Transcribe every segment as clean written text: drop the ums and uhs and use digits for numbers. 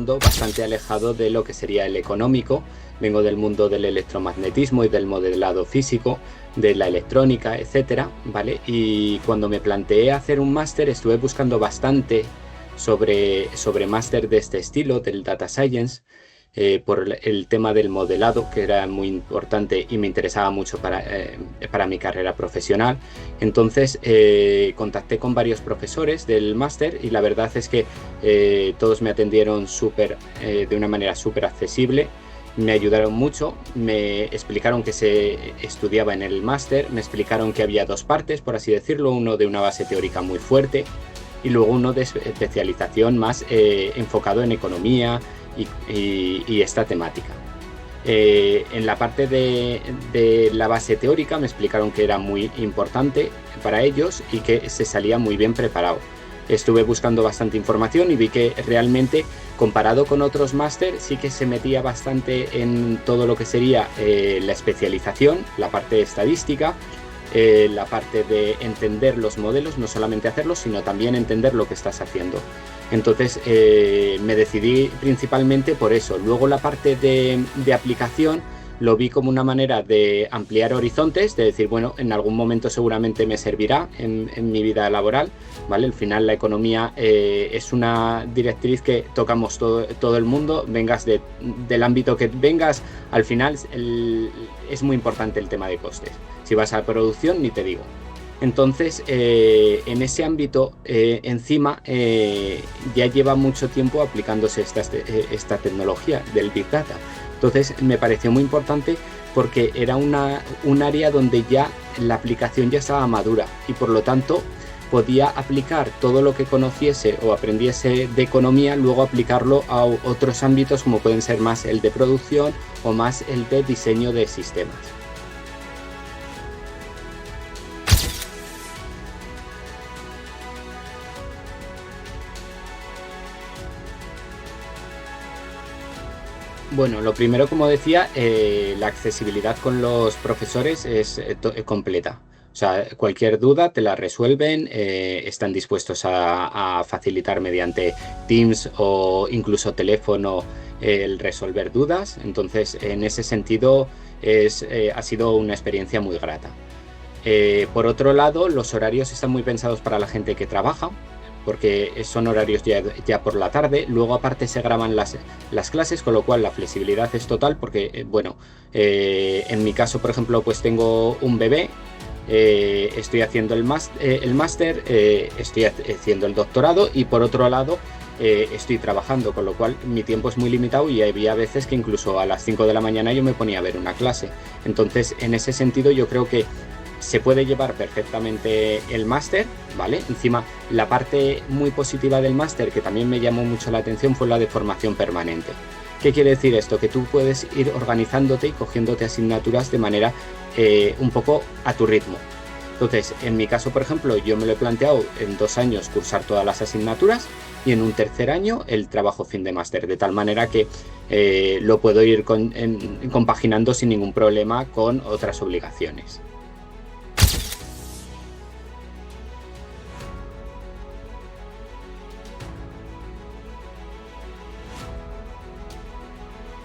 mundo bastante alejado de lo que sería el económico. Vengo del mundo del electromagnetismo y del modelado físico, de la electrónica, etcétera, ¿vale? Y cuando me planteé hacer un máster estuve buscando bastante sobre máster de este estilo, del Data Science, por el tema del modelado, que era muy importante y me interesaba mucho para mi carrera profesional. Entonces contacté con varios profesores del máster y la verdad es que todos me atendieron de una manera súper accesible. Me ayudaron mucho, me explicaron que se estudiaba en el máster, me explicaron que había dos partes, por así decirlo, uno de una base teórica muy fuerte y luego uno de especialización más enfocado en economía y esta temática. En la parte de la base teórica me explicaron que era muy importante para ellos y que se salía muy bien preparado. Estuve buscando bastante información y vi que realmente, comparado con otros máster, sí que se metía bastante en todo lo que sería la especialización, la parte de estadística, la parte de entender los modelos, no solamente hacerlos, sino también entender lo que estás haciendo. Entonces me decidí principalmente por eso. Luego la parte de aplicación lo vi como una manera de ampliar horizontes, de decir, bueno, en algún momento seguramente me servirá en mi vida laboral, ¿vale? Al final la economía es una directriz que tocamos todo el mundo, vengas del ámbito que vengas, al final es muy importante el tema de costes. Si vas a producción, ni te digo. Entonces, en ese ámbito, encima, ya lleva mucho tiempo aplicándose esta tecnología del Big Data. Entonces, me pareció muy importante porque era un área donde ya la aplicación ya estaba madura y, por lo tanto, podía aplicar todo lo que conociese o aprendiese de economía, luego aplicarlo a otros ámbitos como pueden ser más el de producción o más el de diseño de sistemas. Bueno, lo primero, como decía, la accesibilidad con los profesores es completa. O sea, cualquier duda te la resuelven, están dispuestos a facilitar mediante Teams o incluso teléfono el resolver dudas. Entonces, en ese sentido, ha sido una experiencia muy grata. Por otro lado, los horarios están muy pensados para la gente que trabaja, porque son horarios ya por la tarde. Luego aparte se graban las clases, con lo cual la flexibilidad es total, porque bueno, en mi caso, por ejemplo, pues tengo un bebé, estoy haciendo el máster, estoy haciendo el doctorado y por otro lado estoy trabajando, con lo cual mi tiempo es muy limitado y había veces que incluso a las 5 de la mañana yo me ponía a ver una clase. Entonces, en ese sentido, yo creo que se puede llevar perfectamente el máster, ¿vale? Encima, la parte muy positiva del máster, que también me llamó mucho la atención, fue la de formación permanente. ¿Qué quiere decir esto? Que tú puedes ir organizándote y cogiéndote asignaturas de manera un poco a tu ritmo. Entonces, en mi caso, por ejemplo, yo me lo he planteado en 2 años cursar todas las asignaturas y en un tercer año el trabajo fin de máster, de tal manera que lo puedo ir compaginando sin ningún problema con otras obligaciones.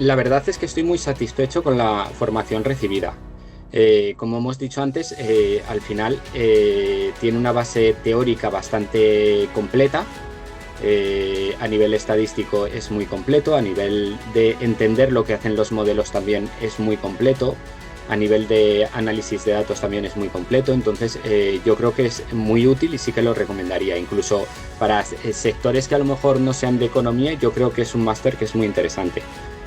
La verdad es que estoy muy satisfecho con la formación recibida. Como hemos dicho antes, al final tiene una base teórica bastante completa. A nivel estadístico es muy completo, a nivel de entender lo que hacen los modelos también es muy completo, a nivel de análisis de datos también es muy completo. Entonces yo creo que es muy útil y sí que lo recomendaría, incluso para sectores que a lo mejor no sean de economía. Yo creo que es un máster que es muy interesante.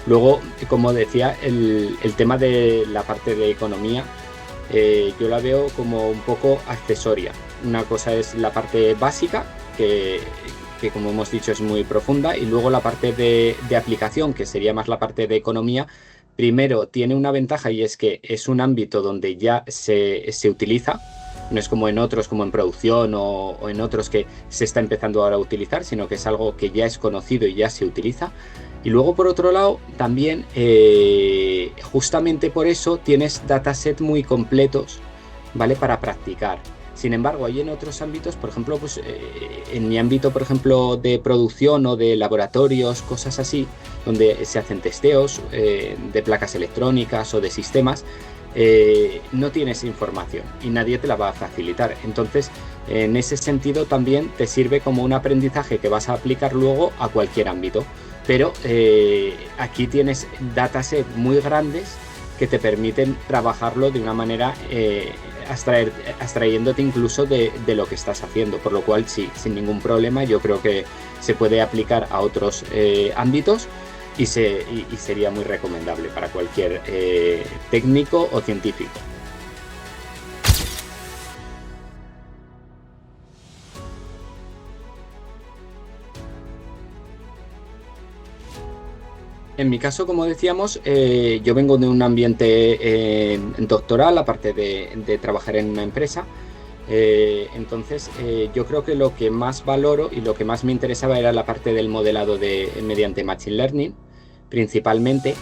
Luego, como decía, el tema de la parte de economía, yo la veo como un poco accesoria. Una cosa es la parte básica, que como hemos dicho es muy profunda, y luego la parte de aplicación, que sería más la parte de economía. Primero, tiene una ventaja y es que es un ámbito donde ya se utiliza. No es como en otros, como en producción o en otros que se está empezando ahora a utilizar, sino que es algo que ya es conocido y ya se utiliza. Y luego, por otro lado, también justamente por eso tienes datasets muy completos, ¿vale? Para practicar. Sin embargo, hay en otros ámbitos, por ejemplo, pues, en mi ámbito, por ejemplo, de producción o de laboratorios, cosas así, donde se hacen testeos de placas electrónicas o de sistemas, no tienes información y nadie te la va a facilitar. Entonces, en ese sentido también te sirve como un aprendizaje que vas a aplicar luego a cualquier ámbito. Pero aquí tienes datasets muy grandes que te permiten trabajarlo de una manera abstrayéndote incluso de lo que estás haciendo, por lo cual sí, sin ningún problema yo creo que se puede aplicar a otros ámbitos y sería muy recomendable para cualquier técnico o científico. En mi caso, como decíamos, yo vengo de un ambiente doctoral, aparte de trabajar en una empresa. Entonces, yo creo que lo que más valoro y lo que más me interesaba era la parte del modelado mediante Machine Learning, principalmente,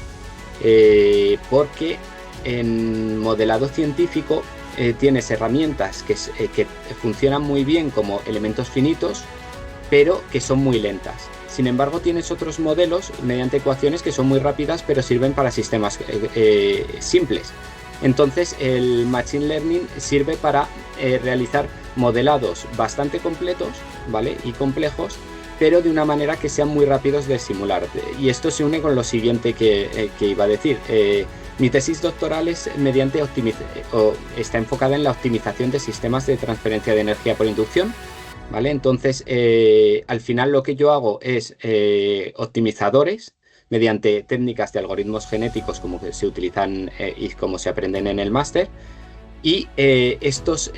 porque en modelado científico tienes herramientas que funcionan muy bien como elementos finitos, pero que son muy lentas. Sin embargo, tienes otros modelos mediante ecuaciones que son muy rápidas, pero sirven para sistemas simples. Entonces, el Machine Learning sirve para realizar modelados bastante completos, ¿vale? Y complejos, pero de una manera que sean muy rápidos de simular. Y esto se une con lo siguiente que iba a decir. Mi tesis doctoral es está enfocada en la optimización de sistemas de transferencia de energía por inducción, ¿vale? Entonces, al final lo que yo hago es optimizadores mediante técnicas de algoritmos genéticos como que se utilizan y como se aprenden en el máster. Y estas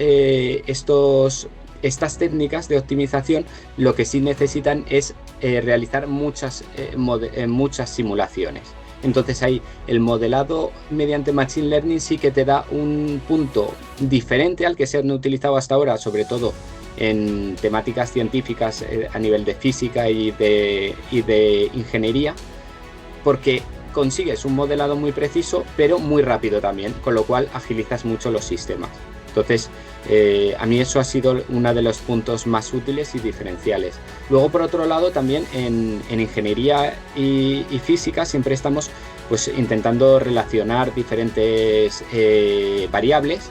técnicas de optimización lo que sí necesitan es realizar muchas simulaciones. Entonces ahí el modelado mediante Machine Learning sí que te da un punto diferente al que se han utilizado hasta ahora, sobre todo en temáticas científicas a nivel de física y de ingeniería, porque consigues un modelado muy preciso, pero muy rápido también, con lo cual agilizas mucho los sistemas. Entonces, a mí eso ha sido uno de los puntos más útiles y diferenciales. Luego, por otro lado, también en ingeniería y física siempre estamos pues, intentando relacionar diferentes variables.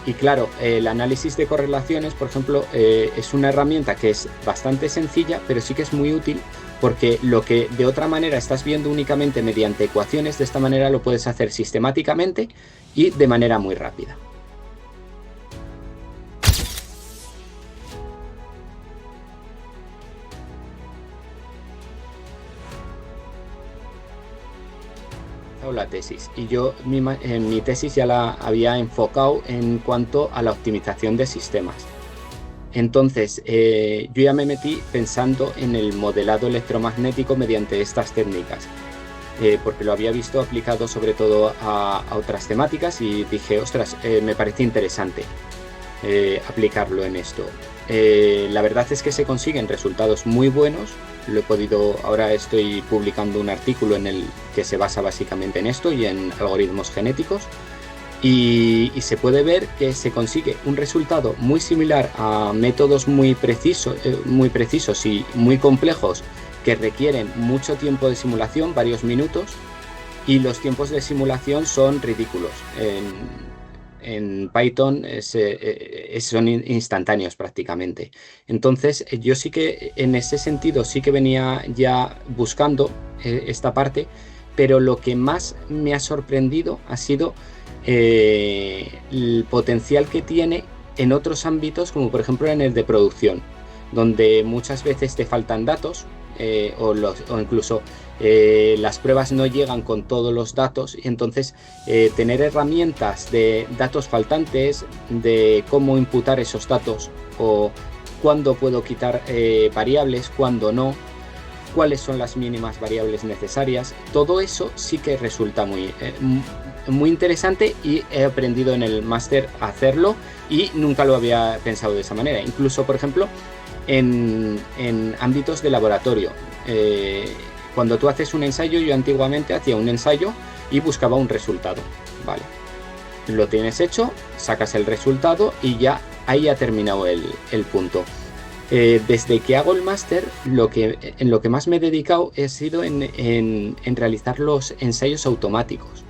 Y claro, el análisis de correlaciones, por ejemplo, es una herramienta que es bastante sencilla, pero sí que es muy útil porque lo que de otra manera estás viendo únicamente mediante ecuaciones, de esta manera lo puedes hacer sistemáticamente y de manera muy rápida. La tesis y yo en mi tesis ya la había enfocado en cuanto a la optimización de sistemas. Entonces yo ya me metí pensando en el modelado electromagnético mediante estas técnicas, porque lo había visto aplicado sobre todo a otras temáticas y dije, ostras, me parece interesante aplicarlo en esto. La verdad es que se consiguen resultados muy buenos. Ahora estoy publicando un artículo en el que se basa básicamente en esto y en algoritmos genéticos y se puede ver que se consigue un resultado muy similar a métodos muy precisos y muy complejos que requieren mucho tiempo de simulación, varios minutos, y los tiempos de simulación son ridículos. En Python son instantáneos prácticamente. Entonces yo sí que en ese sentido sí que venía ya buscando esta parte, pero lo que más me ha sorprendido ha sido el potencial que tiene en otros ámbitos, como por ejemplo en el de producción, donde muchas veces te faltan datos o incluso las pruebas no llegan con todos los datos, y entonces tener herramientas de datos faltantes, de cómo imputar esos datos o cuándo puedo quitar variables, cuándo no, cuáles son las mínimas variables necesarias, todo eso sí que resulta muy interesante y he aprendido en el máster a hacerlo y nunca lo había pensado de esa manera. Incluso, por ejemplo, en ámbitos de laboratorio. Cuando tú haces un ensayo, yo antiguamente hacía un ensayo y buscaba un resultado, ¿vale? Lo tienes hecho, sacas el resultado y ya ahí ha terminado el punto. Desde que hago el máster, en lo que más me he dedicado ha sido en realizar los ensayos automáticos.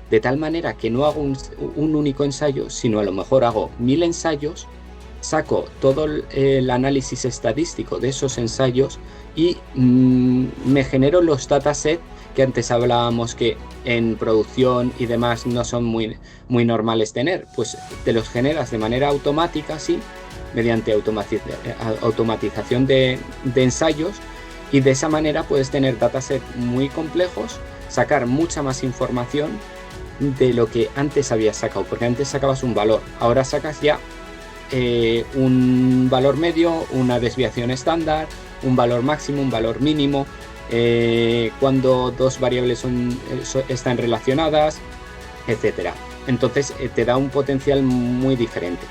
De tal manera que no hago un único ensayo, sino a lo mejor hago 1000 ensayos, saco todo el análisis estadístico de esos ensayos y me genero los datasets que antes hablábamos que en producción y demás no son muy normales tener. Pues te los generas de manera automática, sí, mediante automatización de ensayos, y de esa manera puedes tener datasets muy complejos, sacar mucha más información de lo que antes habías sacado, porque antes sacabas un valor, ahora sacas ya un valor medio, una desviación estándar, un valor máximo, un valor mínimo, cuando dos variables están relacionadas, etcétera. Entonces te da un potencial muy diferente.